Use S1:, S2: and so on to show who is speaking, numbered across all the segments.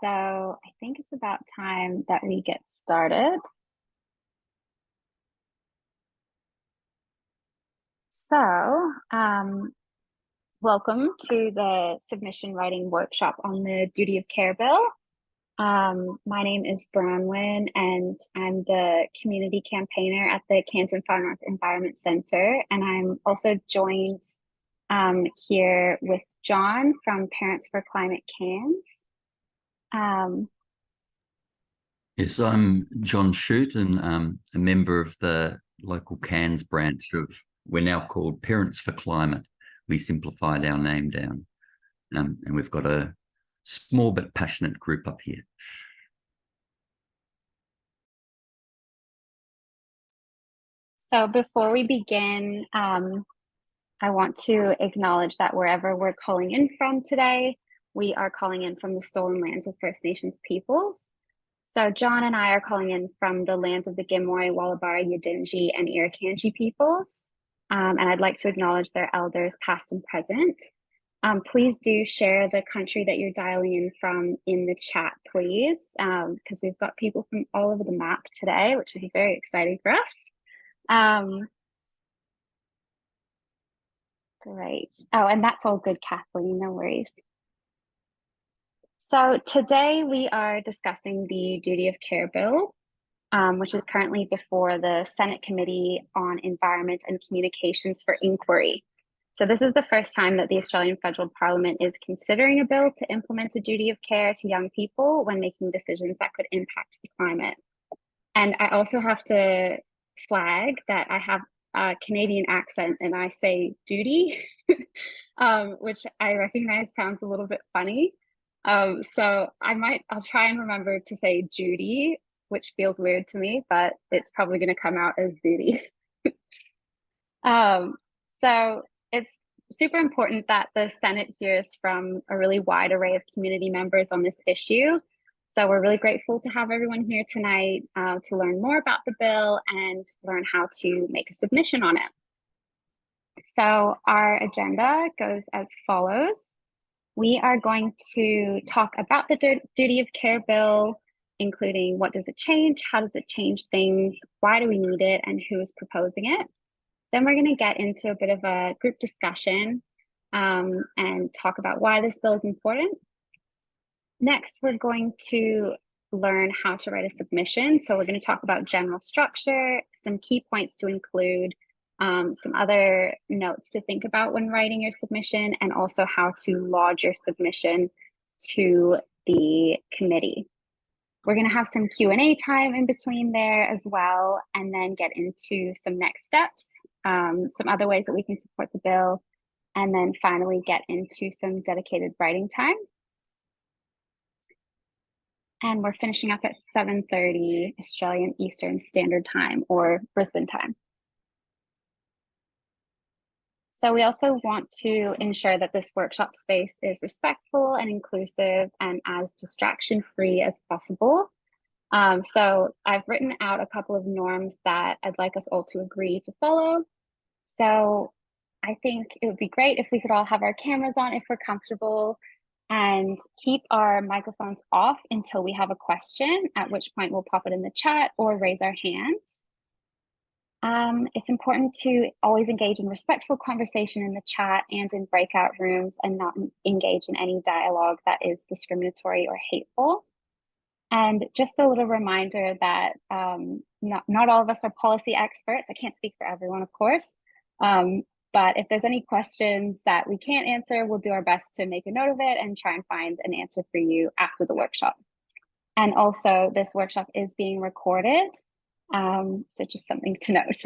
S1: So I think it's about time that we get started. So, welcome to the submission writing workshop on the duty of care bill. My name is Bronwyn, and I'm the community campaigner at the Kansas Far North Environment Center. And I'm also joined here with John from Parents for Climate CANS.
S2: Yes, I'm John Shute and a member of the local CANS branch of, we're now called Parents for Climate. We simplified our name down, and we've got a small but passionate group up here.
S1: So before we begin, I want to acknowledge that wherever we're calling in from today, we are calling in from the stolen lands of First Nations peoples. So John and I are calling in from the lands of the Gimoy, Wallabara, Yidinji, and Irukandji peoples. And I'd like to acknowledge their elders, past and present. Please do share the country that you're dialing in from in the chat, please, because we've got people from all over the map today, which is very exciting for us. Great. Oh, and that's all good, Kathleen, no worries. So today we are discussing the duty of care bill, which is currently before the Senate Committee on Environment and Communications for inquiry. So this is the first time that the Australian Federal Parliament is considering a bill to implement a duty of care to young people when making decisions that could impact the climate. And I also have to flag that I have a Canadian accent and I say duty, which I recognize sounds a little bit funny. So I'll try and remember to say Judy, which feels weird to me, but it's probably going to come out as duty. So it's super important that the Senate hears from a really wide array of community members on this issue. So we're really grateful to have everyone here tonight to learn more about the bill and learn how to make a submission on it. So our agenda goes as follows. We are going to talk about the duty of care bill, including what does it change, how does it change things, why do we need it, and who is proposing it. Then we're going to get into a bit of a group discussion and talk about why this bill is important. Next, we're going to learn how to write a submission. So we're going to talk about general structure, some key points to include, some other notes to think about when writing your submission, and also how to lodge your submission to the committee. We're going to have some Q&A time in between there as well, and then get into some next steps, some other ways that we can support the bill, and then finally get into some dedicated writing time. And we're finishing up at 7:30 Australian Eastern Standard Time, or Brisbane time. So we also want to ensure that this workshop space is respectful and inclusive and as distraction-free as possible. So I've written out a couple of norms that I'd like us all to agree to follow. So I think it would be great if we could all have our cameras on if we're comfortable, and keep our microphones off until we have a question, at which point we'll pop it in the chat or raise our hands. It's important to always engage in respectful conversation in the chat and in breakout rooms, and not engage in any dialogue that is discriminatory or hateful. And just a little reminder that not all of us are policy experts. I can't speak for everyone, of course. But if there's any questions that we can't answer, we'll do our best to make a note of it and try and find an answer for you after the workshop. And also, this workshop is being recorded, so just something to note.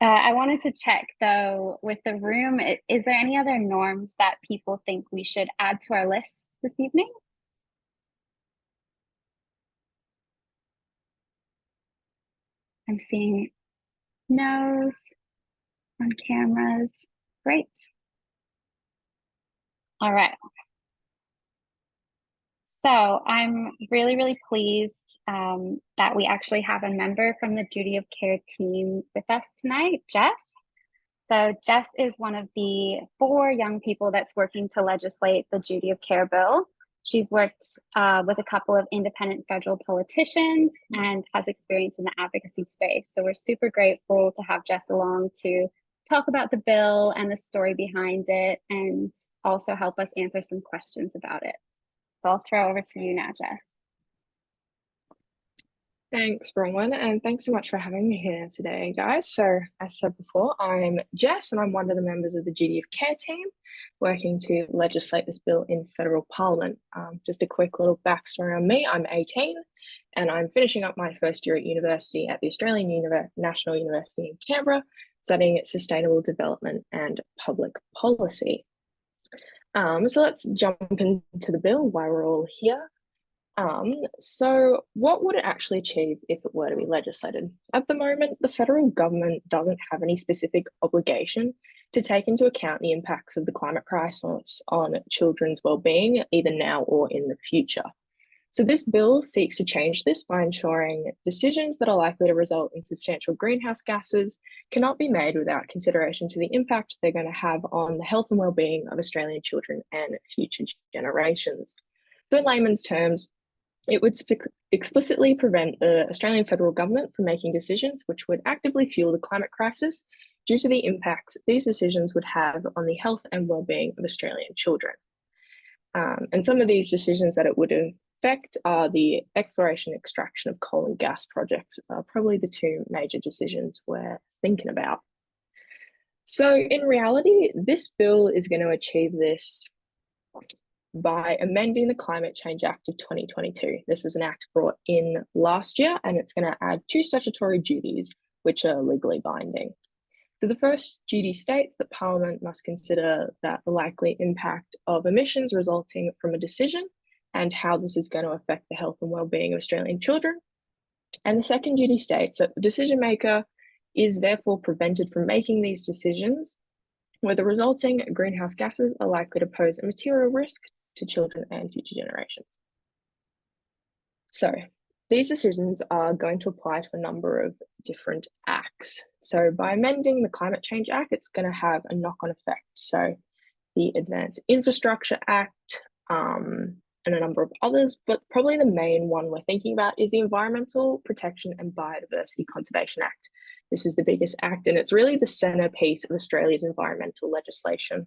S1: I wanted to check, though, with the room, is there any other norms that people think we should add to our list this evening? I'm seeing no's on cameras. Great. All right. So I'm really, really pleased that we actually have a member from the Duty of Care team with us tonight, Jess. So Jess is one of the 4 young people that's working to legislate the Duty of Care bill. She's worked with a couple of independent federal politicians and has experience in the advocacy space. So we're super grateful to have Jess along to talk about the bill and the story behind it, and also help us answer some questions about it. So I'll throw over to you now, Jess.
S3: Thanks, Bronwyn, and thanks so much for having me here today, guys. So, as said before, I'm Jess, and I'm one of the members of the Duty of Care team working to legislate this bill in federal parliament. Just a quick little backstory on me. I'm 18, and I'm finishing up my first year at university at the Australian National University in Canberra, studying sustainable development and public policy. So let's jump into the bill, why we're all here. So what would it actually achieve if it were to be legislated? At the moment, the federal government doesn't have any specific obligation to take into account the impacts of the climate crisis on children's well-being, either now or in the future. So this bill seeks to change this by ensuring decisions that are likely to result in substantial greenhouse gases cannot be made without consideration to the impact they're going to have on the health and well-being of Australian children and future generations. So in layman's terms, it would explicitly prevent the Australian federal government from making decisions which would actively fuel the climate crisis due to the impacts these decisions would have on the health and well-being of Australian children. And some of these decisions that it would affect are the exploration and extraction of coal and gas projects, probably the two major decisions we're thinking about. So in reality, this bill is going to achieve this by amending the Climate Change Act of 2022. This is an act brought in last year, and it's going to add 2 statutory duties which are legally binding. So the first duty states that Parliament must consider that the likely impact of emissions resulting from a decision and how this is going to affect the health and well-being of Australian children. And the second duty states that the decision maker is therefore prevented from making these decisions where the resulting greenhouse gases are likely to pose a material risk to children and future generations. So these decisions are going to apply to a number of different acts. So by amending the Climate Change Act, it's going to have a knock-on effect. So the Advanced Infrastructure Act, and a number of others, but probably the main one we're thinking about is the Environmental Protection and Biodiversity Conservation Act. This is the biggest act, and it's really the centerpiece of Australia's environmental legislation.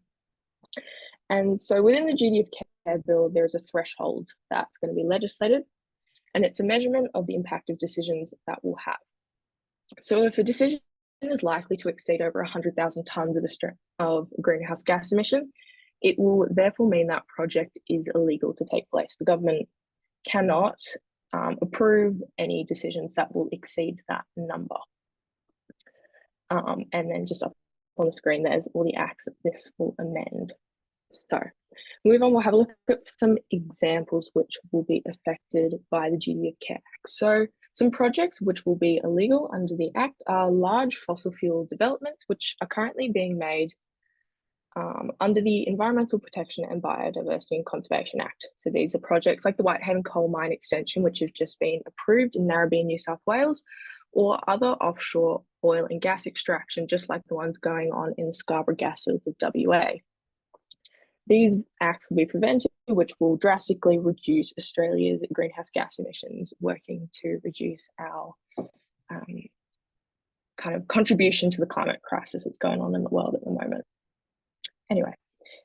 S3: And so within the Duty of Care Bill, there's a threshold that's going to be legislated, and it's a measurement of the impact of decisions that will have. So if a decision is likely to exceed over 100,000 tonnes of greenhouse gas emission, it will therefore mean that project is illegal to take place. The government cannot approve any decisions that will exceed that number. And then just up on the screen, there's all the acts that this will amend. So move on, we'll have a look at some examples which will be affected by the Duty of Care Act. So some projects which will be illegal under the Act are large fossil fuel developments which are currently being made under the Environmental Protection and Biodiversity and Conservation Act. So these are projects like the Whitehaven Coal Mine Extension, which have just been approved in Narrabeen, New South Wales, or other offshore oil and gas extraction, just like the ones going on in the Scarborough gas fields of WA. These acts will be prevented, which will drastically reduce Australia's greenhouse gas emissions, working to reduce our kind of contribution to the climate crisis that's going on in the world at the moment. Anyway,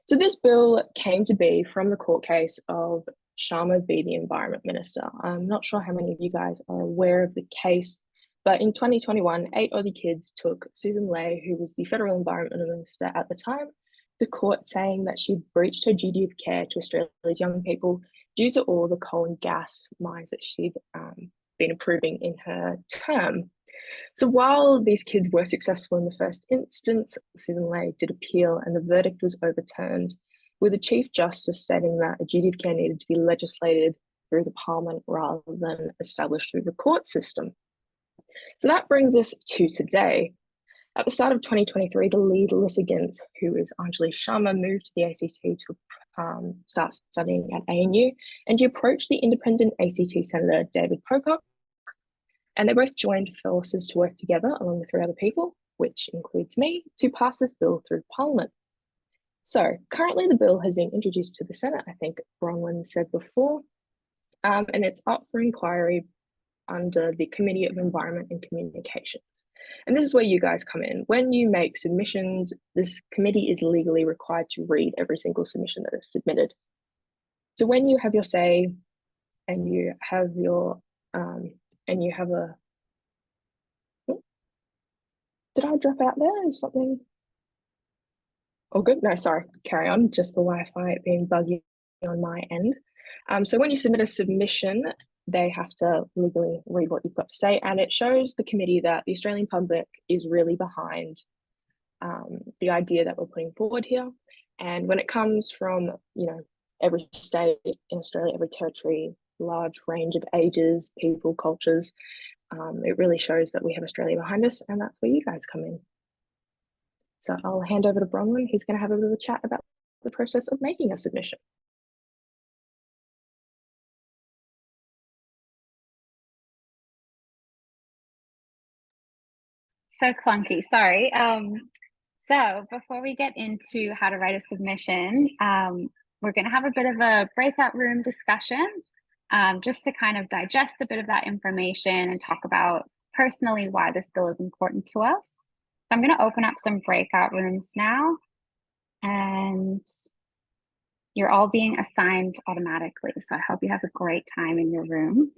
S3: so this bill came to be from the court case of Sharma v. the Environment Minister. I'm not sure how many of you guys are aware of the case, but in 2021, 8 Aussie kids took Susan Ley, who was the Federal Environment Minister at the time, to court saying that she'd breached her duty of care to Australia's young people due to all the coal and gas mines that she'd been approving in her term. So while these kids were successful in the first instance, Susan Ley did appeal and the verdict was overturned, with the Chief Justice stating that a duty of care needed to be legislated through the Parliament rather than established through the court system. So that brings us to today. At the start of 2023, the lead litigant, who is Anjali Sharma, moved to the ACT to start studying at ANU, and she approached the independent ACT Senator David Pocock, and they both joined forces to work together along with 3 other people, which includes me, to pass this bill through Parliament. So currently the bill has been introduced to the Senate, I think Bronwyn said before, and it's up for inquiry under the Committee of Environment and Communications. And this is where you guys come in. When you make submissions, this committee is legally required to read every single submission that is submitted. So when you have your say and you have your did I drop out there? Is something oh good? No, sorry, carry on. Just the Wi-Fi being buggy on my end. So when you submit a submission, they have to legally read what you've got to say, and it shows the committee that the Australian public is really behind the idea that we're putting forward here. And when it comes from, every state in Australia, every territory, large range of ages, people, cultures, it really shows that we have Australia behind us, and that's where you guys come in. So I'll hand over to Bronwyn, who's going to have a bit of a chat about the process of making a submission.
S1: So clunky, sorry. So before we get into how to write a submission, we're going to have a bit of a breakout room discussion just to kind of digest a bit of that information and talk about personally why this bill is important to us. So I'm going to open up some breakout rooms now, and you're all being assigned automatically. So I hope you have a great time in your room.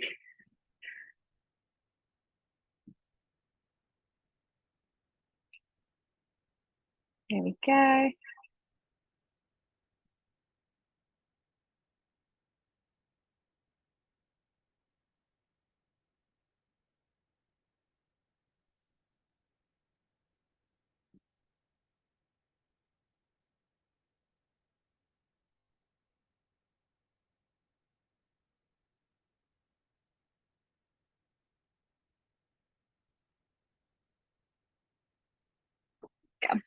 S1: There we go.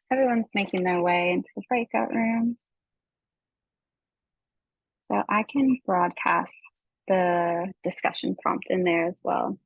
S1: Everyone's making their way into the breakout rooms. So I can broadcast the discussion prompt in there as well.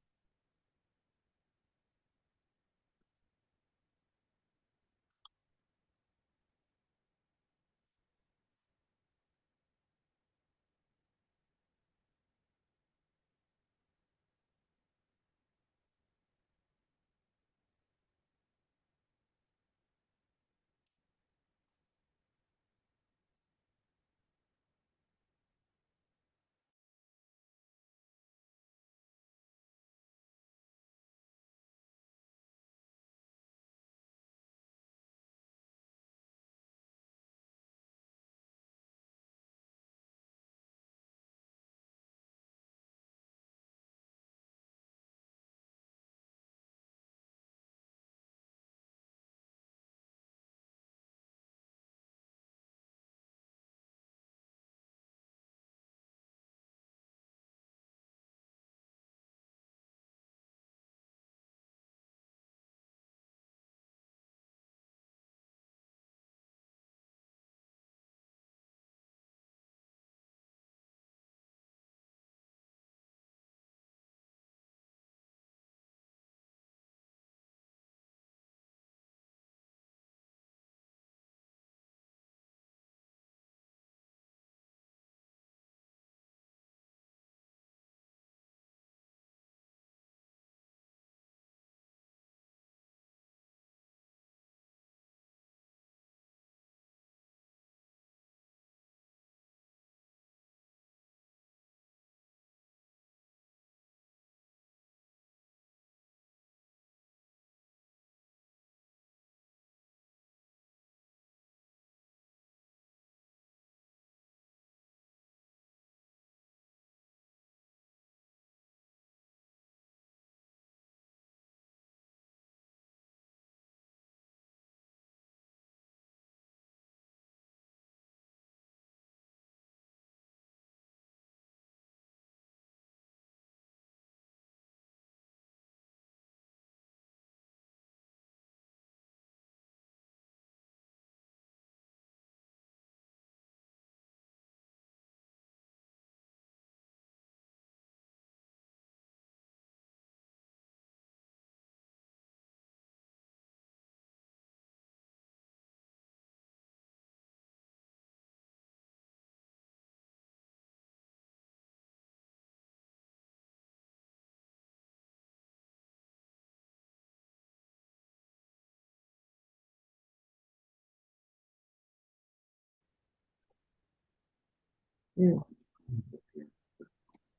S4: Mm.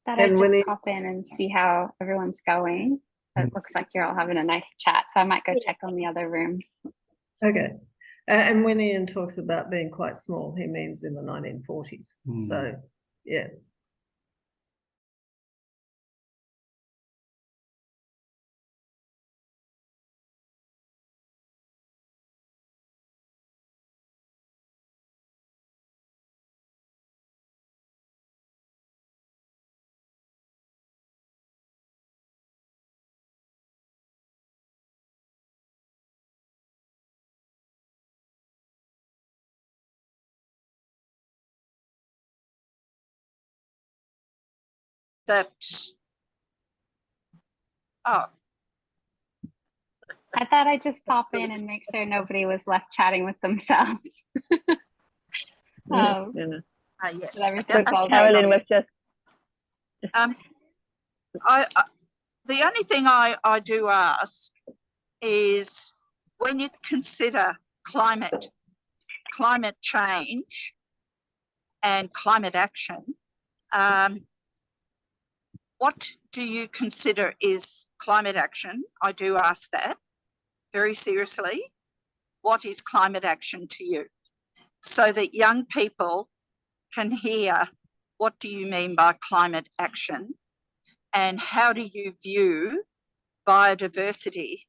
S1: Thought
S4: And
S1: I'd
S4: when
S1: just
S4: it-
S1: pop in and see how everyone's going. It looks like you're all having a nice chat, so I might go check on the other rooms.
S4: Okay. And when Ian talks about being quite small, he means in the 1940s. So, yeah.
S5: That, oh,
S1: I thought I'd just pop in and make sure nobody was left chatting with themselves.
S3: Yeah.
S5: yes.
S1: So everything's all
S3: Carolyn
S1: good.
S3: was just
S5: The only thing I do ask is when you consider climate change and climate action, what do you consider is climate action? I do ask that very seriously. What is climate action to you? So that young people can hear, what do you mean by climate action? And how do you view biodiversity?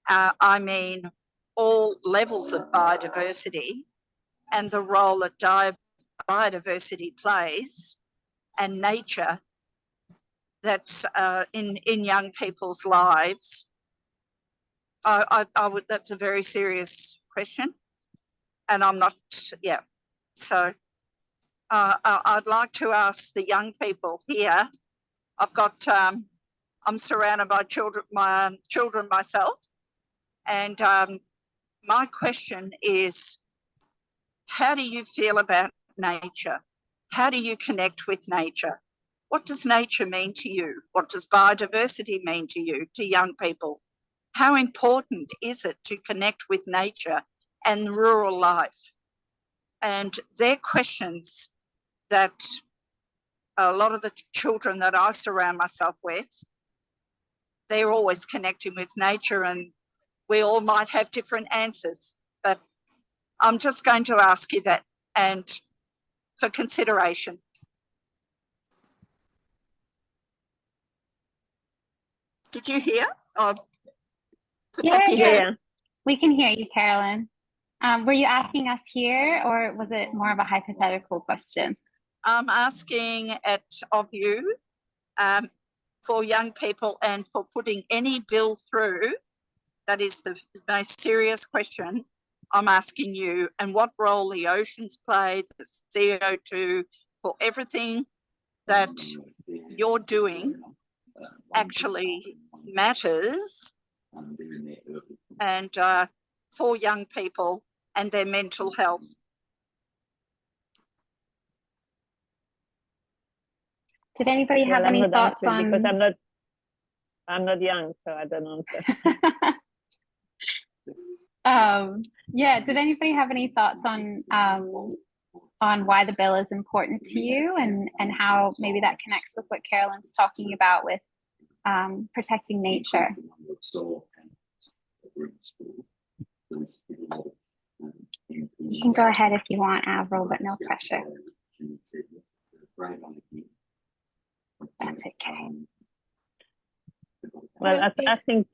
S5: I mean, all levels of biodiversity and the role that biodiversity plays and nature that's in young people's lives. I would, that's a very serious question, and I'm not, yeah. So I'd like to ask the young people here. I've got, I'm surrounded by children myself, and my question is, how do you feel about nature? How do you connect with nature? What does nature mean to you? What does biodiversity mean to you, to young people? How important is it to connect with nature and rural life? And they're questions that a lot of the children that I surround myself with, they're always connecting with nature, and we all might have different answers, but I'm just going to ask you that and for consideration. Did you hear?
S1: Yeah. We can hear you, Carolyn. Were you asking us here, or was it more of a hypothetical question?
S5: I'm asking it of you for young people and for putting any bill through. That is the most serious question I'm asking you, and what role the oceans play, the CO2, for everything that you're doing actually matters, and for young people and their mental health.
S1: Did anybody have any thoughts on?
S3: Because I'm not young, so I don't answer.
S1: Yeah. Did anybody have any thoughts on why the bill is important to you, and how maybe that connects with what Carolyn's talking about with protecting nature? You can go ahead if you want, Avril, but no pressure. That's okay.
S3: Well, I think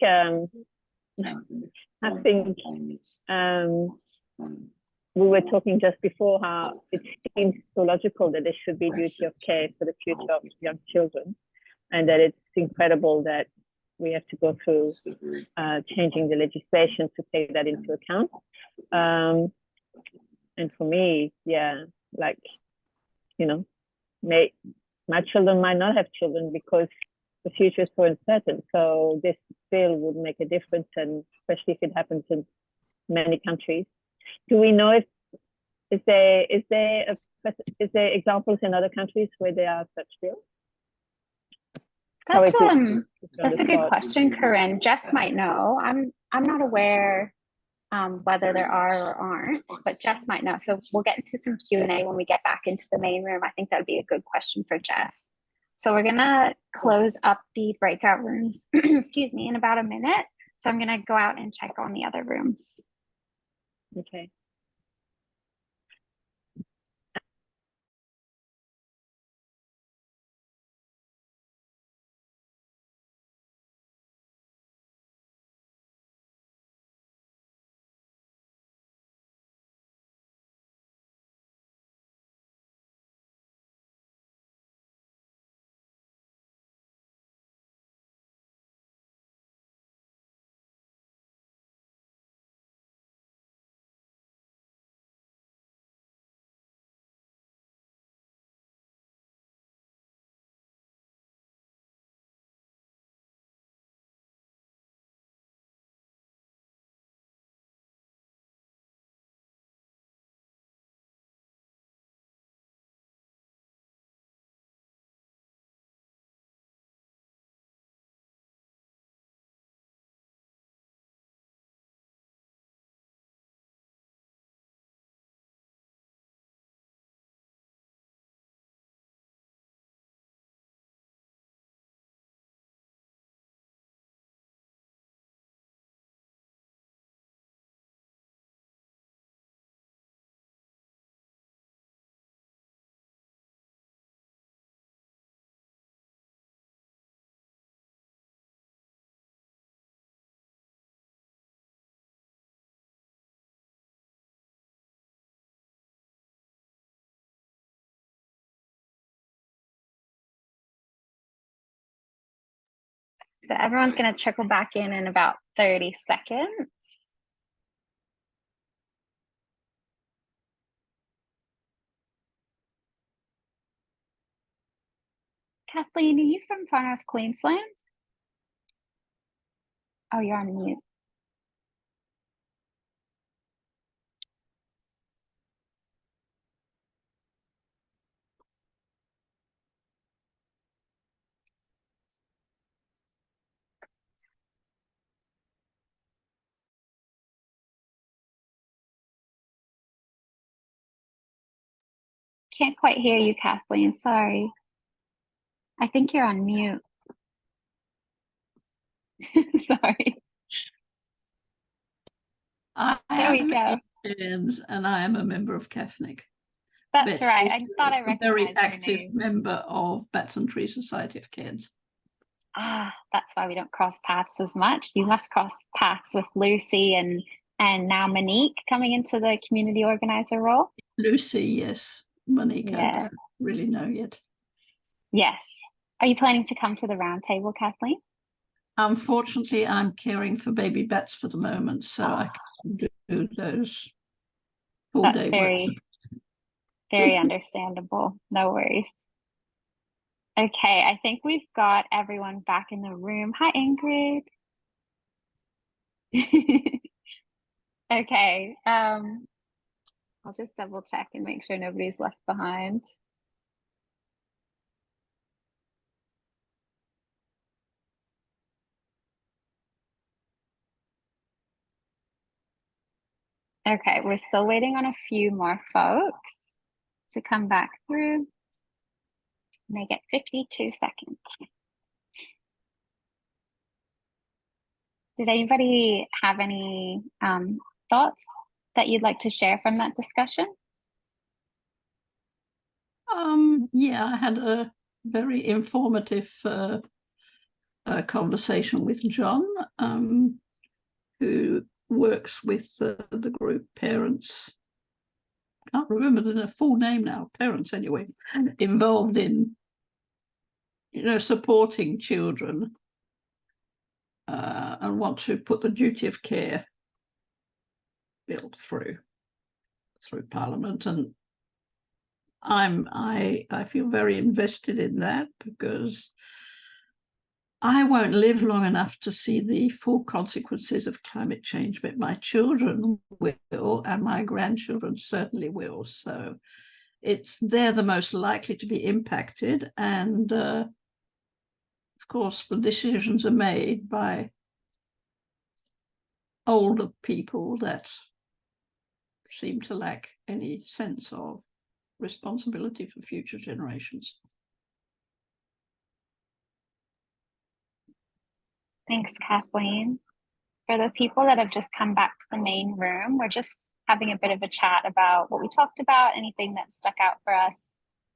S3: we were talking just before how it seems so logical that there should be duty of care for the future of young children, and that it's incredible that we have to go through changing the legislation to take that into account. And for me, yeah, like, you know, my children might not have children because the future is so uncertain. So this bill would make a difference, and especially if it happens in many countries. Do we know if is there examples in other countries where there are such bills?
S1: That's a good question, Corinne. Jess might know. I'm not aware whether there are or aren't, but Jess might know. So we'll get into some Q&A when we get back into the main room. I think that would be a good question for Jess. So we're gonna close up the breakout rooms, excuse me, in about a minute. So I'm gonna go out and check on the other rooms.
S4: Okay.
S1: So everyone's gonna trickle back in about 30 seconds. Kathleen, are you from Far North Queensland? Oh, you're on mute. Can't quite hear you, Kathleen. Sorry. I think you're on mute. Sorry. There we go.
S6: And I am a member of CAFNIC.
S1: That's right. I thought I
S6: a very
S1: recognized your
S6: active
S1: name.
S6: member of Bats and Tree Society of Cairns.
S1: Ah, that's why we don't cross paths as much. You must cross paths with Lucy and now Monique coming into the community organizer role.
S6: Lucy, yes. Monique, I
S1: Yeah.
S6: don't really know yet.
S1: Yes. Are you planning to come to the roundtable, Kathleen?
S6: Unfortunately, I'm caring for baby bats for the moment, so I can't do those
S1: That's
S6: full-day
S1: very understandable. No worries. Okay, I think we've got everyone back in the room. Hi, Ingrid. Okay, I'll just double check and make sure nobody's left behind. Okay, we're still waiting on a few more folks to come back through. And they get 52 seconds. Did anybody have any thoughts that you'd like to share from that discussion?
S6: Yeah, I had a very informative conversation with John, who works with the group Parents. Can't remember the full name now. Parents, anyway, involved in, supporting children and want to put the duty of care bill through Parliament, and I feel very invested in that because I won't live long enough to see the full consequences of climate change, but my children will, and my grandchildren certainly will. So they're the most likely to be impacted. And of course, the decisions are made by older people that seem to lack any sense of responsibility for future generations.
S1: Thanks, Kathleen. For the people that have just come back to the main room, we're just having a bit of a chat about what we talked about, anything that stuck out for us,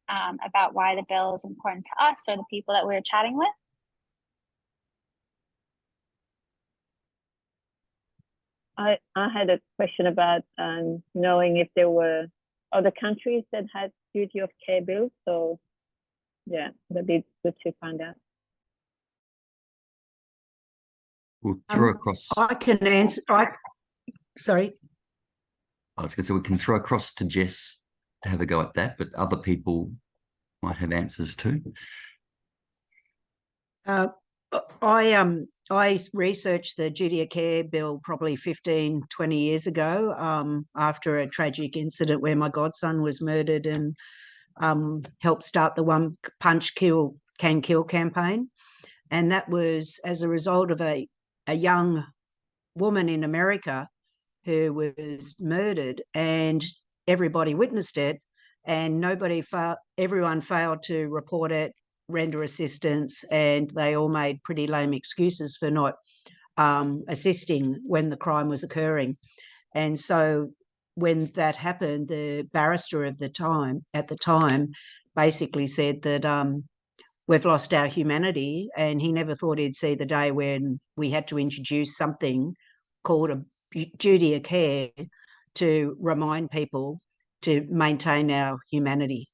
S1: about why the bill is important to us or the people that we were chatting with.
S7: I had a question about knowing if there were other countries that had duty of care bills. So yeah, that'd be good to find out.
S2: We'll throw across.
S8: I can answer. Sorry.
S2: I was going to say we can throw across to Jess to have a go at that, but other people might have answers too.
S8: I researched the duty of care bill probably 15, 20 years ago, after a tragic incident where my godson was murdered, and helped start the One Punch Kill Can Kill campaign. And that was as a result of a young woman in America who was murdered, and everybody witnessed it, and everyone failed to report it, render assistance, and they all made pretty lame excuses for not assisting when the crime was occurring. And so when that happened, the barrister at the time basically said that we've lost our humanity, and he never thought he'd see the day when we had to introduce something called a duty of care to remind people to maintain our humanity.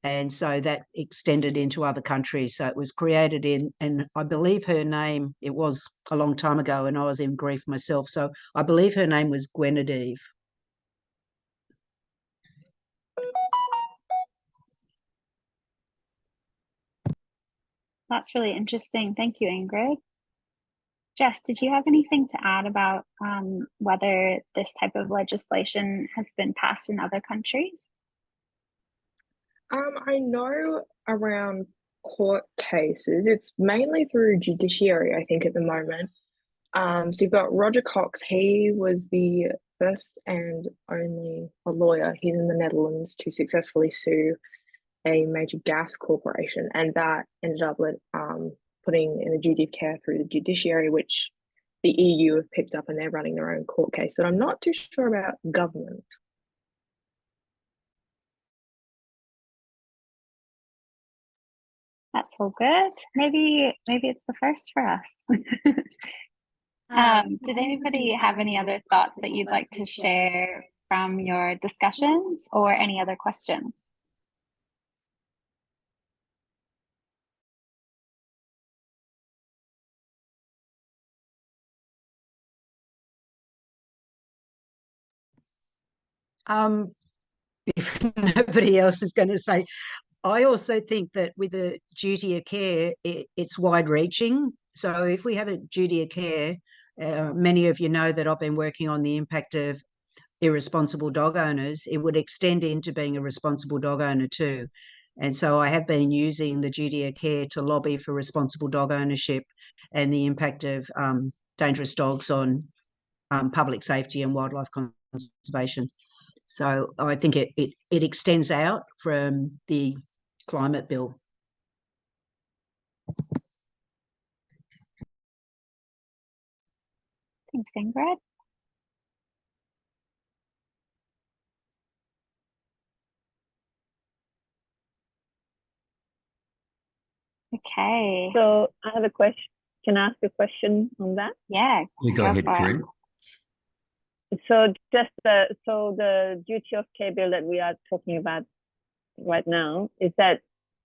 S8: And so that extended into other countries. So it was created and I believe her name, it was a long time ago and I was in grief myself, so I believe her name was Gwenadive.
S1: That's really interesting. Thank you, Ingrid. Jess, did you have anything to add about whether this type of legislation has been passed in other countries?
S3: I know around court cases, it's mainly through judiciary, I think, at the moment. So you've got Roger Cox. He was the first and only lawyer. He's in the Netherlands to successfully sue a major gas corporation, and that ended up putting in a duty of care through the judiciary, which the EU have picked up, and they're running their own court case. But I'm not too sure about government.
S1: That's all good. Maybe it's the first for us. Did anybody have any other thoughts that you'd like to share from your discussions, or any other questions?
S8: If nobody else is going to say, I also think that with a duty of care, it's wide-reaching. So if we have a duty of care, many of you know that I've been working on the impact of irresponsible dog owners. It would extend into being a responsible dog owner too. And so I have been using the duty of care to lobby for responsible dog ownership and the impact of dangerous dogs on public safety and wildlife conservation. So I think it extends out from the climate bill.
S1: Thanks, Ingrid. Okay.
S7: So I have a question. Can I ask a question on that?
S1: Yeah.
S2: Go ahead, Corinne.
S7: So just so the duty of care bill that we are talking about right now, is that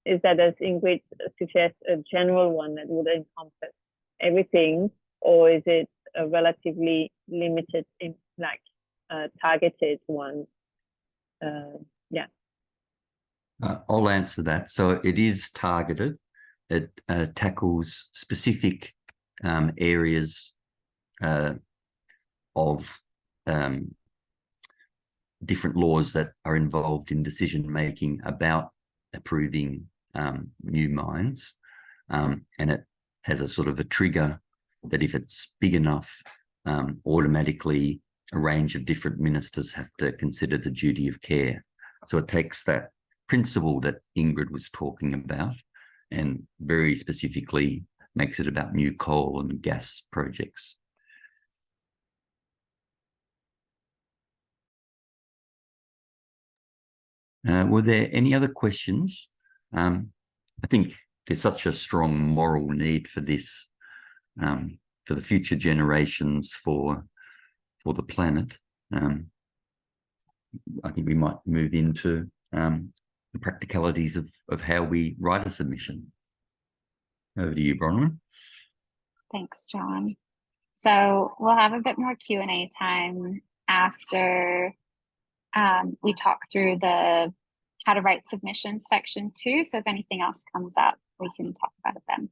S7: as Ingrid suggests, a general one that would encompass everything, or is it a relatively limited, targeted one? Yeah.
S2: I'll answer that. So it is targeted. It tackles specific areas of different laws that are involved in decision making about approving new mines, and it has a sort of a trigger that if it's big enough, automatically a range of different ministers have to consider the duty of care. So it takes that principle that Ingrid was talking about and very specifically makes it about new coal and gas projects. Were there any other questions? I think there's such a strong moral need for this, for the future generations, for the planet. I think we might move into the practicalities of how we write a submission. Over to you, Bronwyn.
S1: Thanks, John. So we'll have a bit more Q&A time after we talk through the how to write submissions section 2. So if anything else comes up, we can talk about it then.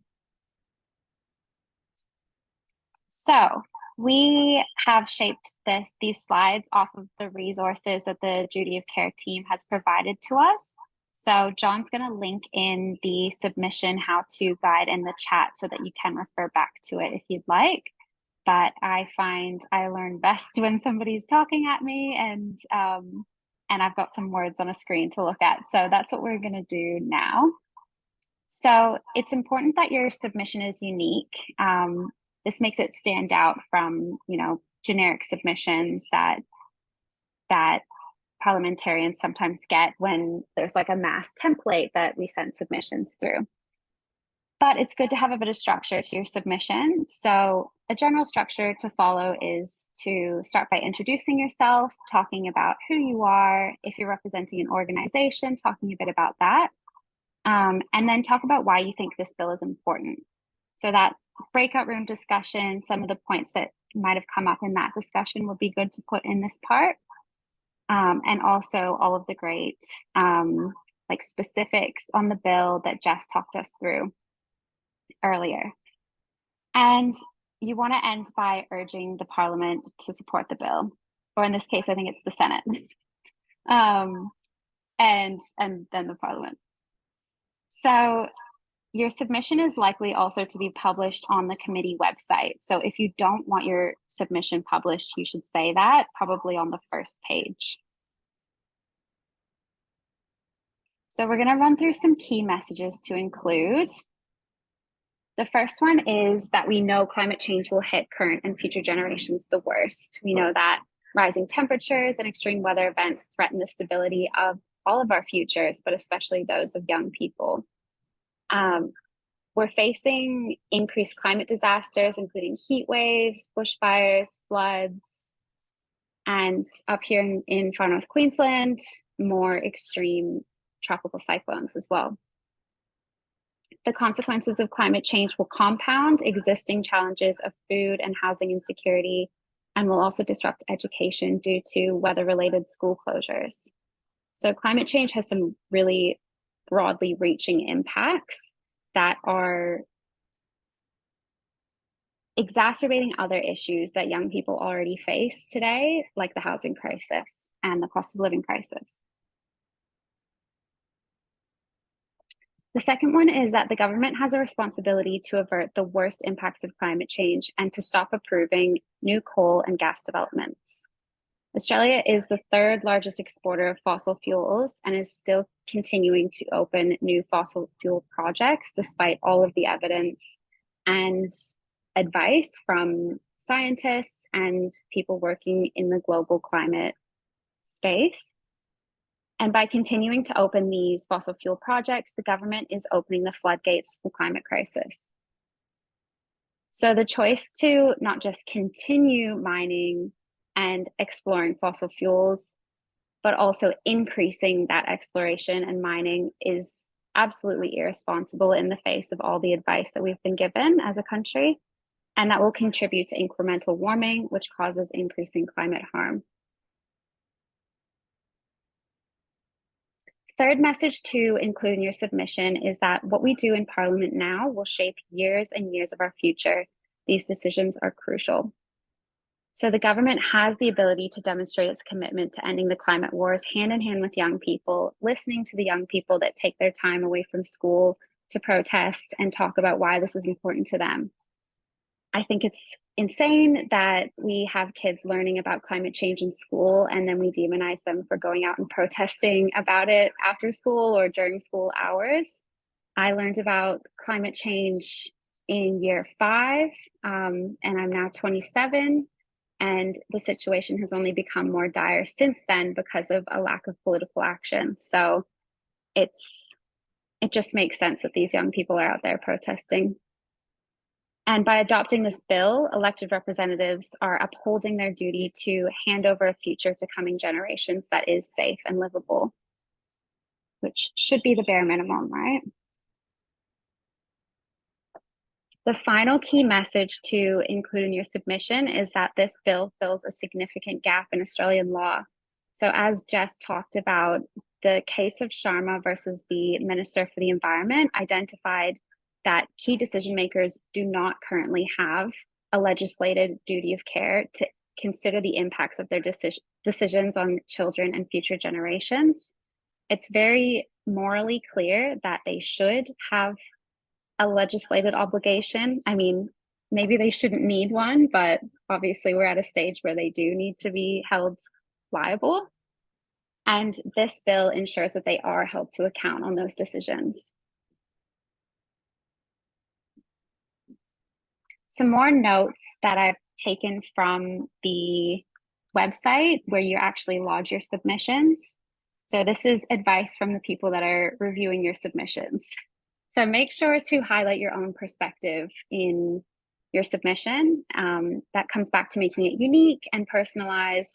S1: So we have shaped these slides off of the resources that the Duty of Care team has provided to us. So John's going to link in the submission how-to guide in the chat so that you can refer back to it if you'd like. But I find I learn best when somebody's talking at me and I've got some words on a screen to look at. So that's what we're going to do now. So it's important that your submission is unique. This makes it stand out from, generic submissions that parliamentarians sometimes get when there's like a mass template that we send submissions through. But it's good to have a bit of structure to your submission. So a general structure to follow is to start by introducing yourself, talking about who you are, if you're representing an organization, talking a bit about that, and then talk about why you think this bill is important. So that breakout room discussion, some of the points that might have come up in that discussion would be good to put in this part. And also all of the great specifics on the bill that Jess talked us through earlier. And you want to end by urging the Parliament to support the bill, or in this case, I think it's the Senate, and then the Parliament. So your submission is likely also to be published on the committee website. So if you don't want your submission published, you should say that, probably on the first page. So we're going to run through some key messages to include. The first one is that we know climate change will hit current and future generations the worst. We know that rising temperatures and extreme weather events threaten the stability of all of our futures, but especially those of young people. We're facing increased climate disasters, including heat waves, bushfires, floods, and up here in far north Queensland, more extreme tropical cyclones as well. The consequences of climate change will compound existing challenges of food and housing insecurity, and will also disrupt education due to weather-related school closures. So climate change has some really broadly reaching impacts that are exacerbating other issues that young people already face today, like the housing crisis and the cost of living crisis. The second one is that the government has a responsibility to avert the worst impacts of climate change and to stop approving new coal and gas developments. Australia is the third largest exporter of fossil fuels and is still continuing to open new fossil fuel projects despite all of the evidence and advice from scientists and people working in the global climate space. And by continuing to open these fossil fuel projects, the government is opening the floodgates to the climate crisis. So the choice to not just continue mining and exploring fossil fuels, but also increasing that exploration and mining is absolutely irresponsible in the face of all the advice that we've been given as a country. And that will contribute to incremental warming, which causes increasing climate harm. Third message to include in your submission is that what we do in Parliament now will shape years and years of our future. These decisions are crucial. So the government has the ability to demonstrate its commitment to ending the climate wars hand in hand with young people, listening to the young people that take their time away from school to protest and talk about why this is important to them. I think it's insane that we have kids learning about climate change in school and then we demonize them for going out and protesting about it after school or during school hours. I learned about climate change in year 5, and I'm now 27. And the situation has only become more dire since then because of a lack of political action. So it just makes sense that these young people are out there protesting. And by adopting this bill, elected representatives are upholding their duty to hand over a future to coming generations that is safe and livable, which should be the bare minimum, right? The final key message to include in your submission is that this bill fills a significant gap in Australian law. So as Jess talked about, the case of Sharma versus the Minister for the Environment identified that key decision makers do not currently have a legislated duty of care to consider the impacts of their decisions on children and future generations. It's very morally clear that they should have a legislated obligation. I mean, maybe they shouldn't need one, but obviously we're at a stage where they do need to be held liable. And this bill ensures that they are held to account on those decisions. Some more notes that I've taken from the website where you actually lodge your submissions. So this is advice from the people that are reviewing your submissions. So make sure to highlight your own perspective in your submission. That comes back to making it unique and personalized.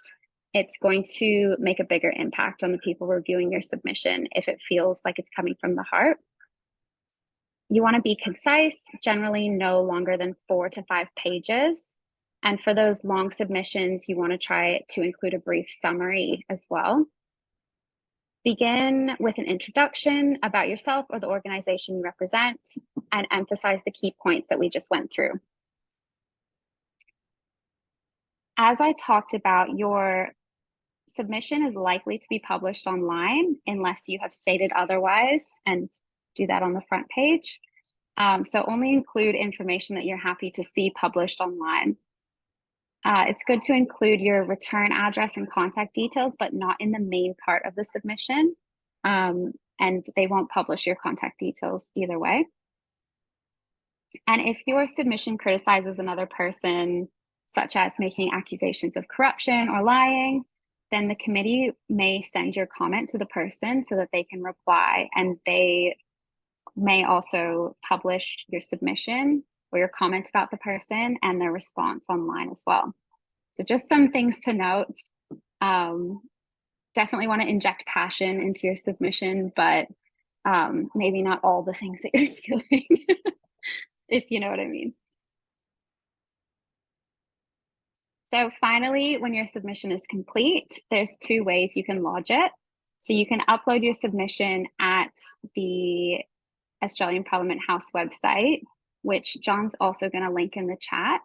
S1: It's going to make a bigger impact on the people reviewing your submission if it feels like it's coming from the heart. You want to be concise, generally no longer than 4 to 5 pages. And for those long submissions, you want to try to include a brief summary as well. Begin with an introduction about yourself or the organization you represent and emphasize the key points that we just went through. As I talked about, your submission is likely to be published online unless you have stated otherwise, and do that on the front page. So only include information that you're happy to see published online. It's good to include your return address and contact details, but not in the main part of the submission. And they won't publish your contact details either way. And if your submission criticizes another person, such as making accusations of corruption or lying, then the committee may send your comment to the person so that they can reply, and they may also publish your submission or your comment about the person and their response online as well. So just some things to note. Definitely want to inject passion into your submission, but maybe not all the things that you're feeling, if you know what I mean. So finally, when your submission is complete, there's 2 ways you can lodge it. So you can upload your submission at the Australian Parliament House website, which John's also going to link in the chat,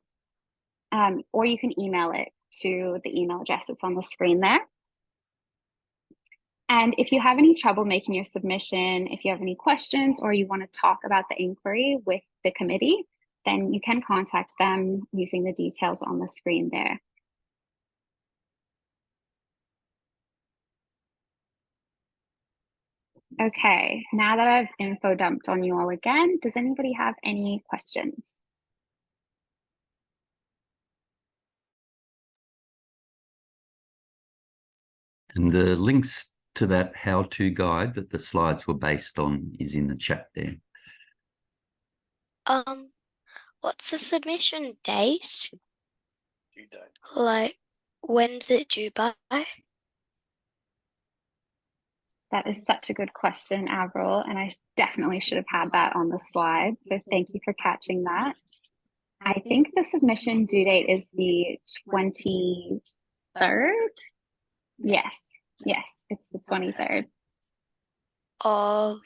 S1: or you can email it to the email address that's on the screen there. And if you have any trouble making your submission, if you have any questions or you want to talk about the inquiry with the committee, then you can contact them using the details on the screen there. Okay, now that I've info dumped on you all again, does anybody have any questions?
S2: And the links to that how-to guide that the slides were based on is in the chat there.
S9: What's the submission date? Like, when's it due by?
S1: That is such a good question, Avril, and I definitely should have had that on the slide. So thank you for catching that. I think the submission due date is the 23rd. Yes, it's the 23rd.
S9: Of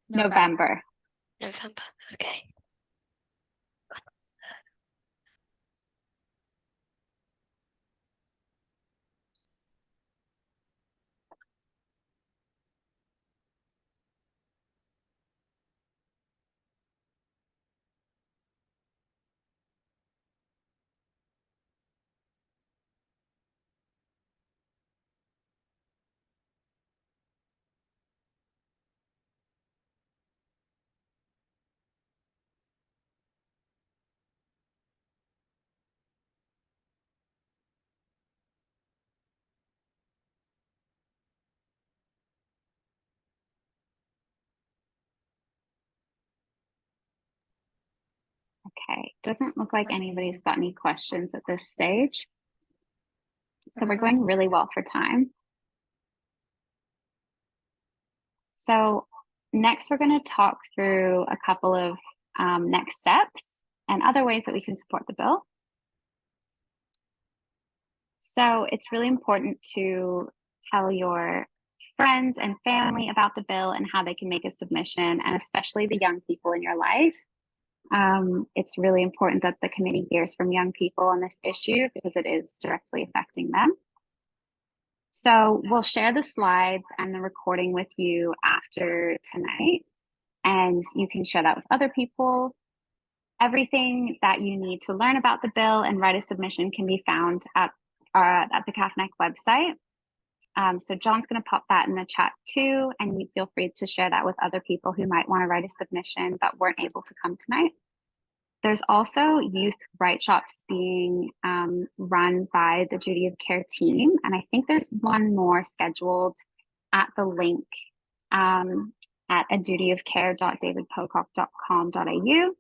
S1: November.
S9: November, okay.
S1: Okay, doesn't look like anybody's got any questions at this stage. So we're going really well for time. So next we're going to talk through a couple of next steps and other ways that we can support the bill. So it's really important to tell your friends and family about the bill and how they can make a submission, and especially the young people in your life. It's really important that the committee hears from young people on this issue because it is directly affecting them. So we'll share the slides and the recording with you after tonight, and you can share that with other people. Everything that you need to learn about the bill and write a submission can be found at the CAFNEC website. So John's going to pop that in the chat too, and you feel free to share that with other people who might want to write a submission but weren't able to come tonight. There's also youth Writeshops being run by the Duty of Care team, and I think there's one more scheduled at the link at adutyofcare.davidpocock.com.au,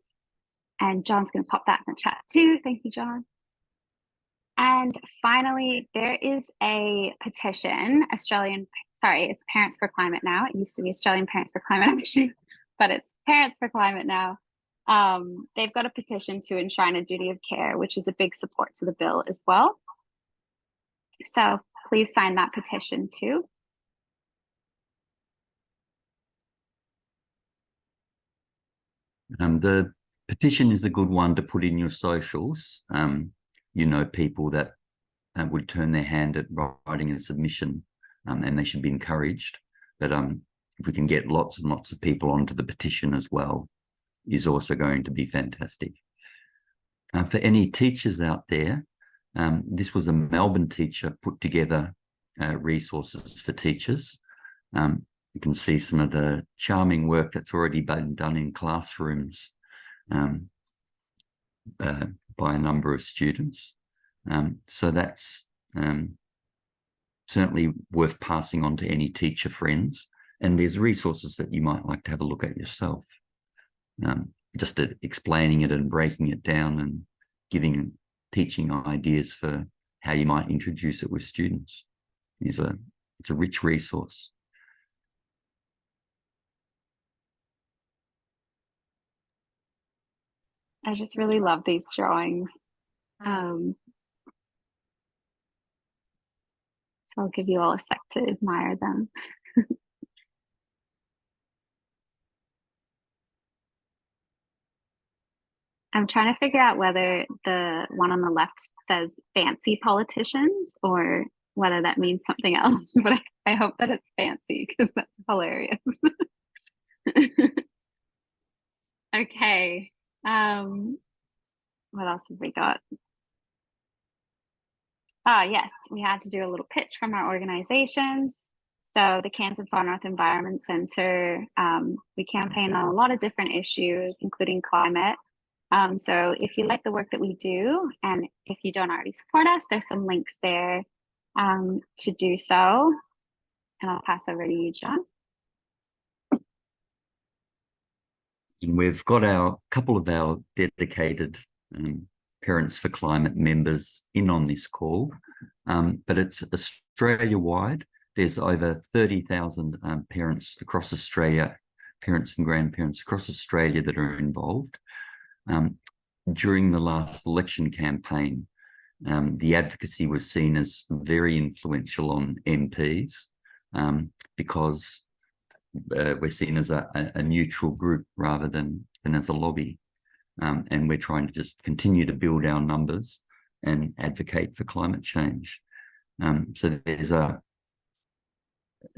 S1: and John's going to pop that in the chat too. Thank you, John. And finally, there is a petition, it's Parents for Climate now. It used to be Australian Parents for Climate Action, but it's Parents for Climate now. They've got a petition to enshrine a duty of care, which is a big support to the bill as well. So please sign that petition too.
S2: The petition is a good one to put in your socials. You know, people that would turn their hand at writing a submission, and they should be encouraged. But if we can get lots and lots of people onto the petition as well, is also going to be fantastic. For any teachers out there, this was a Melbourne teacher put together resources for teachers. You can see some of the charming work that's already been done in classrooms by a number of students. So that's certainly worth passing on to any teacher friends. And there's resources that you might like to have a look at yourself. Just explaining it and breaking it down and giving teaching ideas for how you might introduce it with students. It's a rich resource.
S1: I just really love these drawings. So I'll give you all a sec to admire them. I'm trying to figure out whether the one on the left says fancy politicians or whether that means something else, but I hope that it's fancy because that's hilarious. Okay. What else have we got? Yes, we had to do a little pitch from our organizations. So the Cairns and Far North Environment Centre, we campaign on a lot of different issues, including climate. So if you like the work that we do, and if you don't already support us, there's some links there to do so. And I'll pass over to you, John.
S2: And we've got a couple of our dedicated Parents for Climate members in on this call, but it's Australia-wide. There's over 30,000 parents across Australia, parents and grandparents across Australia that are involved. During the last election campaign, the advocacy was seen as very influential on MPs because we're seen as a neutral group rather than as a lobby. And we're trying to just continue to build our numbers and advocate for climate change. So there's a,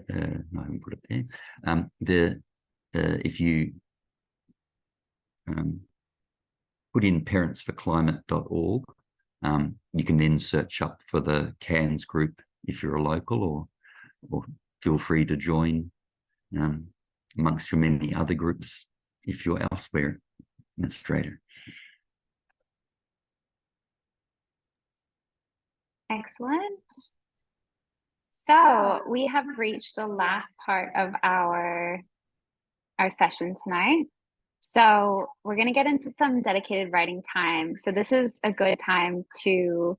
S2: no, I can put it there. If you put in parentsforclimate.org, you can then search up for the CANS group if you're a local, or feel free to join amongst your many other groups if you're elsewhere in Australia.
S1: Excellent. So we have reached the last part of our session tonight. So we're going to get into some dedicated writing time. So this is a good time to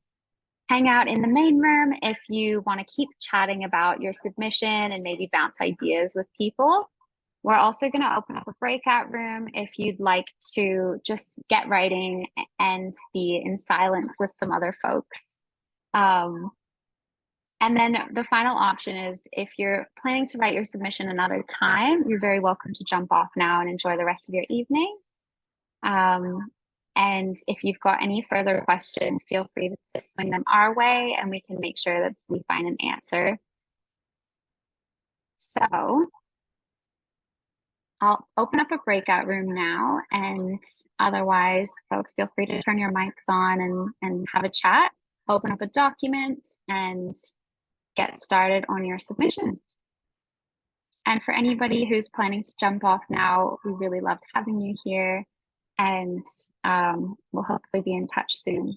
S1: hang out in the main room if you want to keep chatting about your submission and maybe bounce ideas with people. We're also going to open up a breakout room if you'd like to just get writing and be in silence with some other folks. And then the final option is if you're planning to write your submission another time, you're very welcome to jump off now and enjoy the rest of your evening. And if you've got any further questions, feel free to swing them our way and we can make sure that we find an answer. So I'll open up a breakout room now, and otherwise folks feel free to turn your mics on and have a chat, open up a document and get started on your submission. And for anybody who's planning to jump off now, we really loved having you here, and we'll hopefully be in touch soon.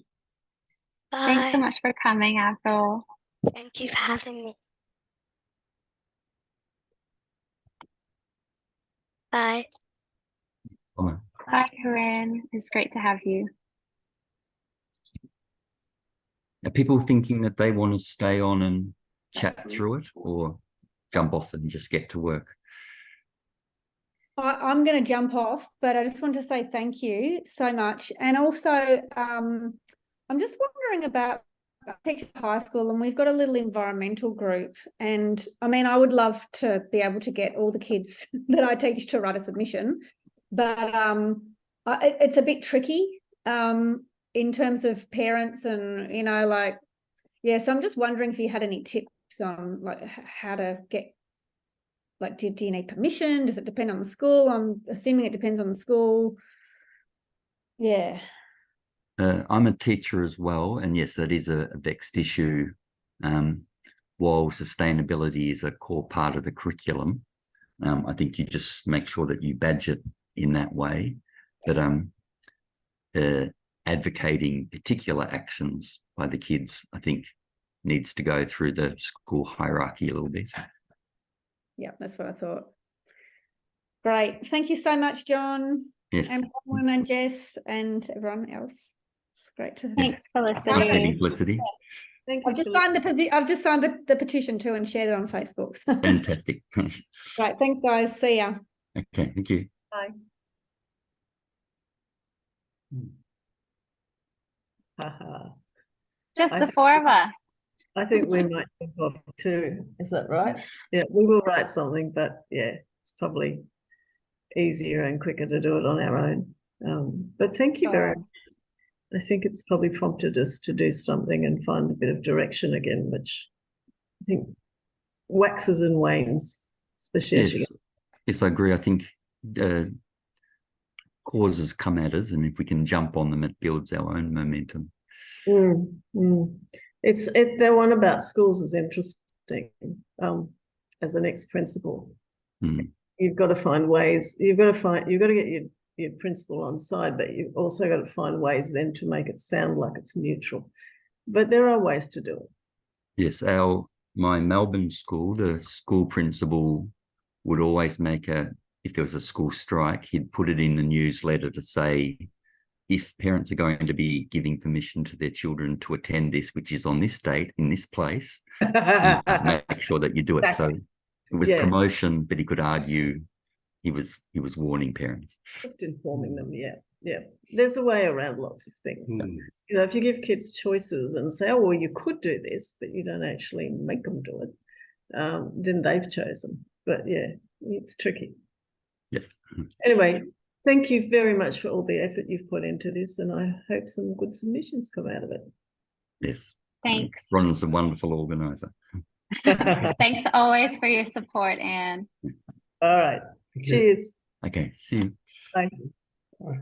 S9: Bye.
S1: Thanks so much for coming, Avril.
S9: Thank you for having me. Bye.
S1: Bye, Corinne. It's great to have you.
S2: Are people thinking that they want to stay on and chat through it, or jump off and just get to work?
S10: I'm going to jump off, but I just want to say thank you so much. And also, I'm just wondering about, I teach at high school and we've got a little environmental group. And I mean, I would love to be able to get all the kids that I teach to write a submission, but it's a bit tricky in terms of parents and, you know, like, yeah, so I'm just wondering if you had any tips on like how to get, like, do you need permission? Does it depend on the school? I'm assuming it depends on the school. Yeah.
S2: I'm a teacher as well, and yes, that is a vexed issue. While sustainability is a core part of the curriculum, I think you just make sure that you badge it in that way. But advocating particular actions by the kids, I think, needs to go through the school hierarchy a little bit.
S10: Yeah, that's what I thought. Great. Thank you so much, John.
S2: Yes.
S10: And Bronwyn and Jess and everyone else. It's great to
S1: Thanks, Felicity.
S2: Nice meeting, Felicity.
S4: Thank you.
S10: I've just signed the petition too and shared it on Facebook.
S2: Fantastic.
S10: Right. Thanks, guys. See ya.
S2: Okay, thank you.
S4: Bye. Haha.
S1: Just
S4: I
S1: the
S4: think-
S1: four of us.
S4: I think we might jump off too. Is that right? Yeah, we will write something, but yeah, it's probably easier and quicker to do it on our own. But thank you very much. I think it's probably prompted us to do something and find a bit of direction again, which I think waxes and wanes, especially.
S2: Yes, I agree. I think causes come at us, and if we can jump on them, it builds our own momentum.
S4: The one about schools is interesting. As an ex-principal, you've got to find ways. You've got to get your principal on side, but you've also got to find ways then to make it sound like it's neutral. But there are ways to do it.
S2: Yes, my Melbourne school, the school principal would always make if there was a school strike, he'd put it in the newsletter to say, if parents are going to be giving permission to their children to attend this, which is on this date in this place, make sure that you do it. Exactly. So it was promotion, but he could argue he was warning parents.
S4: Just informing them, yeah. There's a way around lots of things. You know, if you give kids choices and say, oh, well, you could do this, but you don't actually make them do it, then they've chosen. But yeah, it's tricky.
S2: Yes.
S4: Anyway, thank you very much for all the effort you've put into this, and I hope some good submissions come out of it.
S2: Yes.
S1: Thanks.
S2: Ron's a wonderful organizer.
S1: Thanks always for your support, Anne.
S4: All right. Cheers.
S2: Okay, see you.
S4: Bye.
S11: All right.